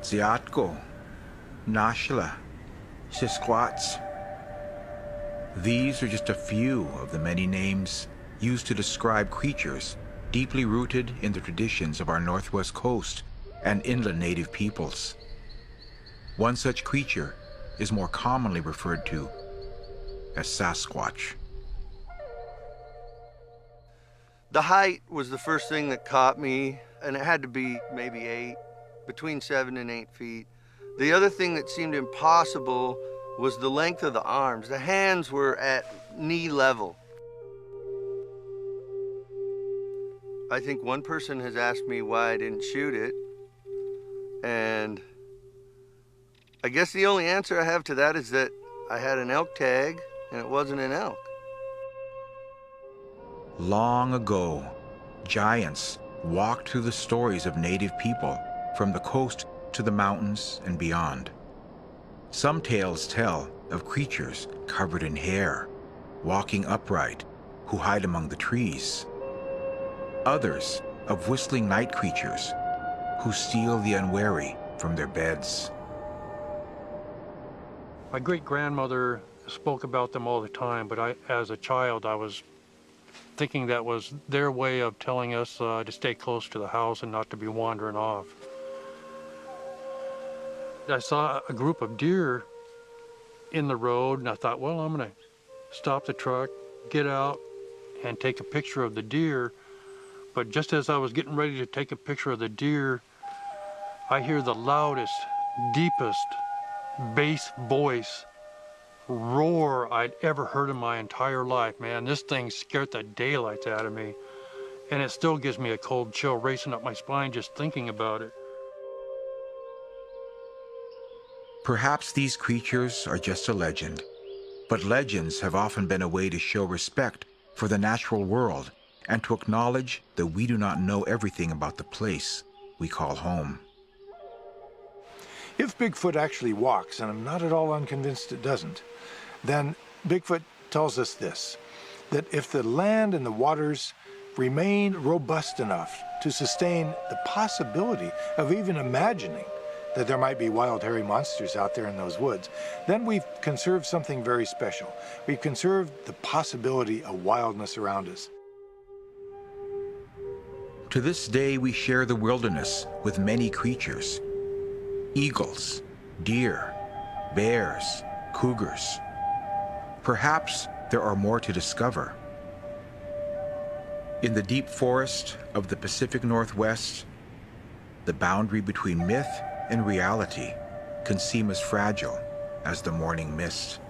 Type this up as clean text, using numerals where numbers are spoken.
Ziatko, Nashla, Sasquatch. These are just a few of the many names used to describe creatures deeply rooted in the traditions of our northwest coast and inland native peoples. One such creature is more commonly referred to as Sasquatch. The height was the first thing that caught me, and it had to be maybe between 7 and 8 feet. The other thing that seemed impossible was the length of the arms. The hands were at knee level. I think one person has asked me why I didn't shoot it, and I guess the only answer I have to that is that I had an elk tag, and it wasn't an elk. Long ago, giants walked through the stories of native people from the coast to the mountains and beyond. Some tales tell of creatures covered in hair, walking upright, who hide among the trees. Others of whistling night creatures who steal the unwary from their beds. My great-grandmother spoke about them all the time, but as a child, I was thinking that was their way of telling us to stay close to the house and not to be wandering off. I saw a group of deer in the road, and I thought, well, I'm going to stop the truck, get out, and take a picture of the deer. But just as I was getting ready to take a picture of the deer, I hear the loudest, deepest bass voice roar I'd ever heard in my entire life, man. This thing scared the daylights out of me, and it still gives me a cold chill racing up my spine just thinking about it. Perhaps these creatures are just a legend, but legends have often been a way to show respect for the natural world and to acknowledge that we do not know everything about the place we call home. If Bigfoot actually walks, and I'm not at all unconvinced it doesn't, then Bigfoot tells us this, that if the land and the waters remain robust enough to sustain the possibility of even imagining that there might be wild hairy monsters out there in those woods, then we've conserved something very special. We've conserved the possibility of wildness around us. To this day, we share the wilderness with many creatures. Eagles, deer, bears, cougars. Perhaps there are more to discover. In the deep forest of the Pacific Northwest, the boundary between myth and reality can seem as fragile as the morning mist.